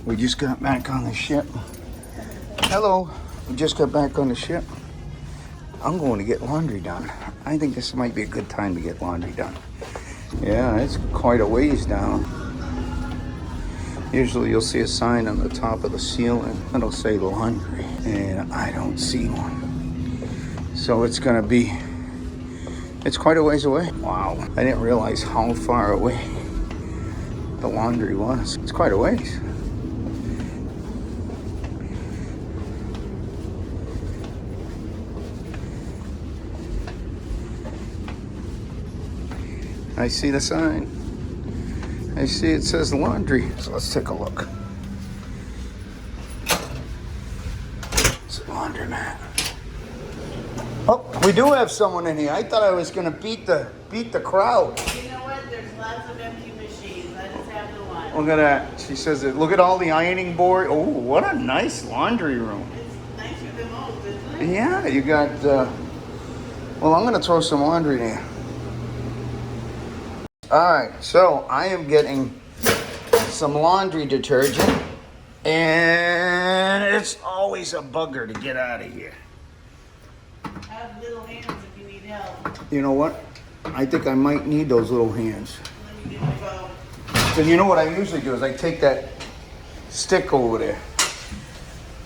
We just got back on the ship. Hello. We just got back on the ship. I'm going to get laundry done. I think this might be a good time to get laundry done. Yeah, it's quite a ways down. Usually you'll see a sign on the top of the ceiling that'll say laundry, and I don't see one. So it's quite a ways away. Wow, I didn't realize how far away the laundry was. It's quite a ways. I see the sign. I see it says laundry. So let's take a look. It's a laundromat. Oh, we do have someone in here. I thought I was gonna beat the crowd. You know what? There's lots of empty machines. I just have the one. Look at that. She says that. Look at all the ironing board. Oh, what a nice laundry room. It's nicer than most, isn't it? Yeah, you got. Well, I'm gonna throw some laundry there. All right, so I am getting some laundry detergent, and it's always a bugger to get out of here. Have little hands if you need help. You know what? I think I might need those little hands. Let me get the bow. So you know what I usually do is I take that stick over there.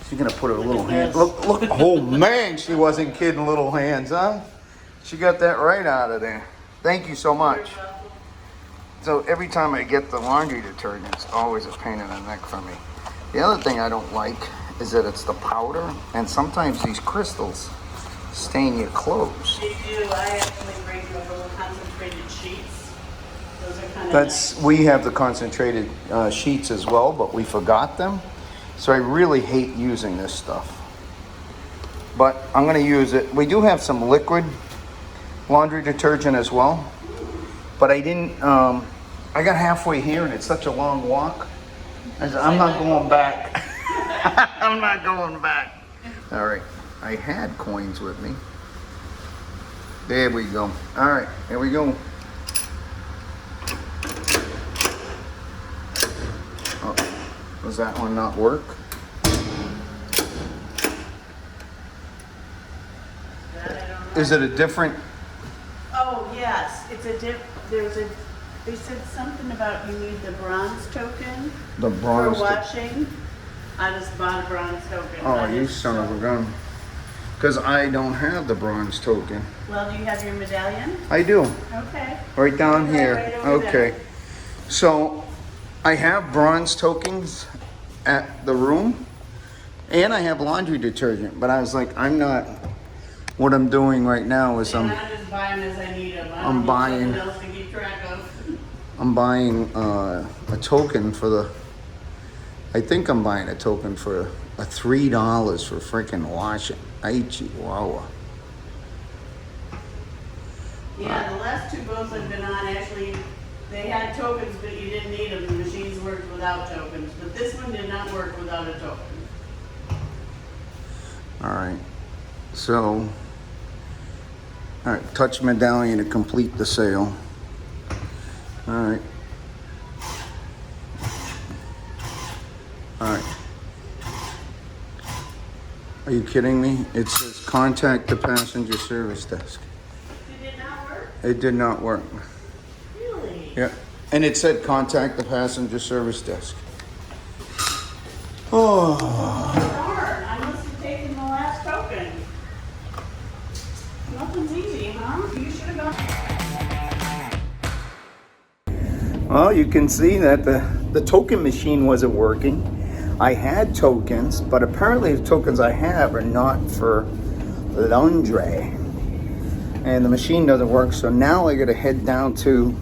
She's gonna put her little hand. Look! Oh man, she wasn't kidding. Little hands, huh? She got that right out of there. Thank you so much. So every time I get the laundry detergent, it's always a pain in the neck for me. The other thing I don't like is that it's the powder, and sometimes these crystals stain your clothes. They do. I actually bring you little concentrated sheets. Those are kind of nice. We have the concentrated sheets as well, but we forgot them. So I really hate using this stuff. But I'm gonna use it. We do have some liquid laundry detergent as well. But I didn't, I got halfway here and it's such a long walk. I said, I'm not going back. I'm not going back. All right, I had coins with me. There we go. All right, here we go. Oh, does that one not work? Is it a different? Oh, yes. It's a they said something about you need the bronze token The bronze for watching. I just bought a bronze token. Oh, you son of a gun. Because I don't have the bronze token. Well, do you have your medallion? I do. Okay. Right down here. Right over Okay. there. So I have bronze tokens at the room and I have laundry detergent, but I was like, what I'm doing right now is I'm just buying as I need them. I'm buying- Something else to keep track of. I'm buying a token for I think I'm buying a token for a $3 for freaking washing. Ay, chihuahua. Yeah, the last two boats I've been on, actually, they had tokens, but you didn't need them. The machines worked without tokens. But this one did not work without a token. All right. So, all right, touch medallion to complete the sale. All right. All right. Are you kidding me? It says contact the passenger service desk. Did it not work? It did not work. Really? Yeah. And it said contact the passenger service desk. Oh. Darn, I must have taken the last token. Nothing's easy, huh? You should have gone. Well, you can see that the token machine wasn't working. I had tokens, but apparently the tokens I have are not for laundry. And the machine doesn't work, so now I gotta head down to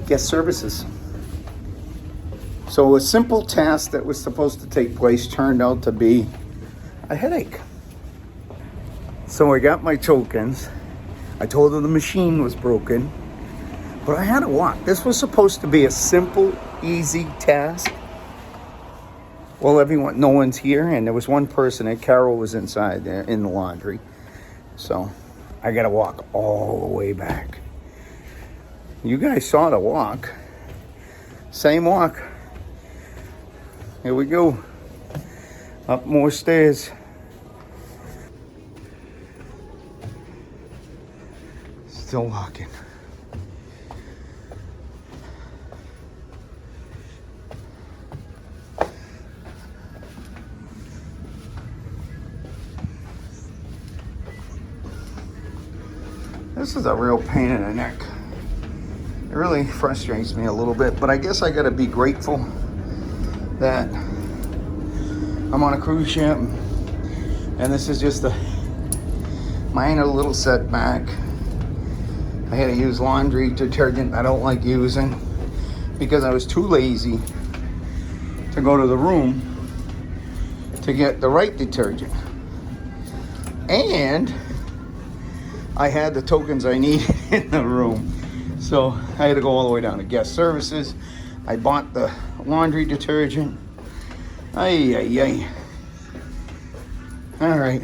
guest services. So a simple task that was supposed to take place turned out to be a headache. So I got my tokens. I told her the machine was broken, but I had to walk. This was supposed to be a simple, easy task. Well, no one's here, and there was one person, and Carol was inside there in the laundry. So I gotta walk all the way back. You guys saw the walk. Same walk. Here we go. Up more stairs. Still walking. This is a real pain in the neck. It really frustrates me a little bit, but I guess I gotta be grateful that I'm on a cruise ship and this is just a minor little setback. I had to use laundry detergent I don't like using because I was too lazy to go to the room to get the right detergent. And I had the tokens I needed in the room. So I had to go all the way down to guest services. I bought the laundry detergent. Ay, ay, ay. All right.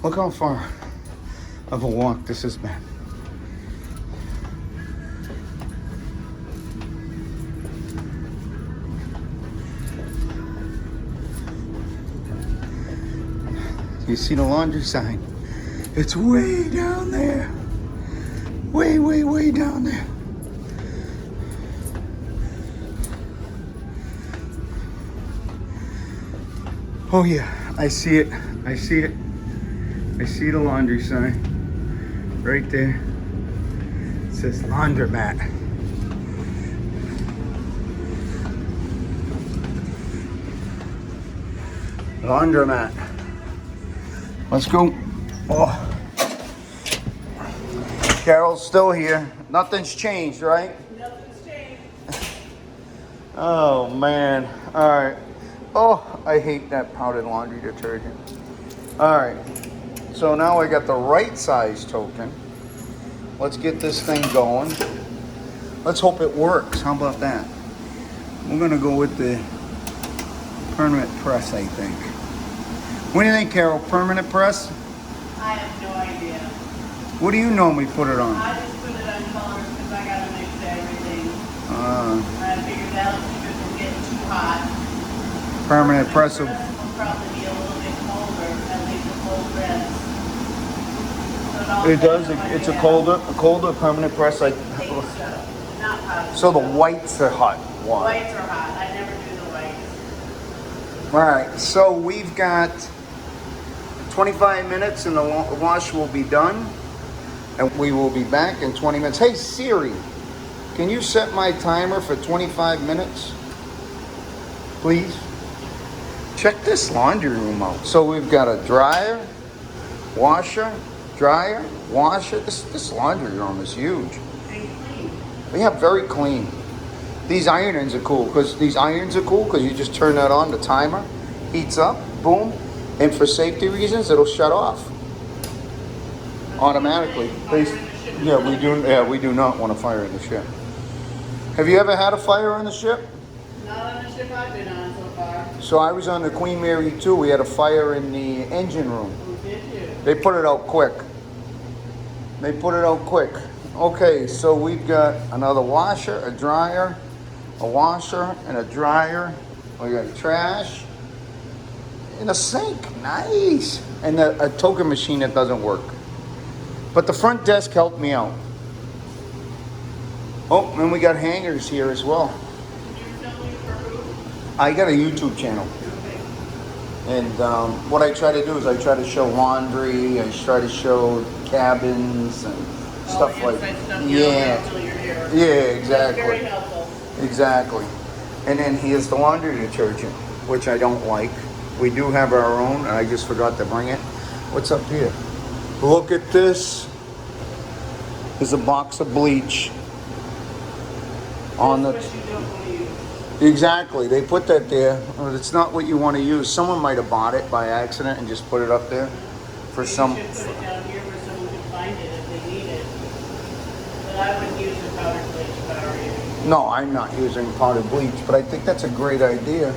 Look how far of a walk this has been. You see the laundry sign? It's way down there. Way, way, way down there. Oh yeah, I see it. I see it. I see the laundry sign. Right there. It says laundromat. Laundromat. Let's go. Oh. Carol's still here. Nothing's changed, right? Nothing's changed. Oh man. All right. Oh, I hate that powdered laundry detergent. All right. So now I got the right size token. Let's get this thing going. Let's hope it works. How about that? We're gonna go with the permanent press, I think. What do you think, Carol? Permanent press? I have no idea. What do you normally put it on? I just put it on colors because I gotta mix everything. I figured that'll keep it from getting too hot. Permanent press will Will probably be a little bit colder, at least the cold reds. So it does. It's a colder permanent press. Like not hot. so, the whites are hot. Why? Whites are hot. I never do the whites. All right. So we've got 25 minutes, and the wash will be done, and we will be back in 20 minutes. Hey Siri, can you set my timer for 25 minutes, please? Check this laundry room out. So we've got a dryer, washer, dryer, washer. This laundry room is huge. And clean. Yeah, very clean. These ironings are cool because you just turn that on, the timer heats up, boom, and for safety reasons, it'll shut off automatically. We do not want a fire in the ship. Have you ever had a fire in the ship? Not on the ship I've been on so far. So I was on the Queen Mary 2. We had a fire in the engine room. Who did you? They put it out quick. Okay, so we've got another washer, a dryer, a washer, and a dryer. We got trash and a sink. Nice. And a token machine that doesn't work. But the front desk helped me out. Oh, and we got hangers here as well. You're filming for who? I got a YouTube channel. And what I try to do is I try to show laundry, I try to show cabins and stuff like that. Yeah, exactly. Very helpful. Exactly. And then here's the laundry detergent, which I don't like. We do have our own, and I just forgot to bring it. What's up here? Look at this. There's a box of bleach on the... That's what you don't want to use. Exactly. They put that there. It's not what you want to use. Someone might have bought it by accident and just put it up there for some... You should put it down here where someone can find it if they need it. But I wouldn't use the powdered bleach if I were you. No, I'm not using powdered bleach, but I think that's a great idea.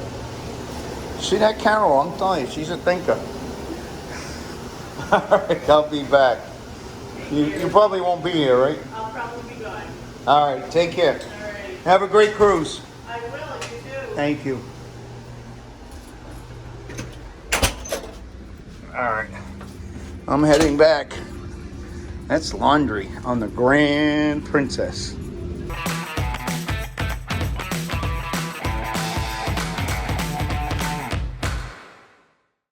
See that, Carol? I'm telling you, she's a thinker. All right, I'll be back. You probably won't be here, right? I'll probably be gone. All right, take care. All right. Have a great cruise. I will, you too. Thank you. right. I'm heading back. That's laundry on the Grand Princess.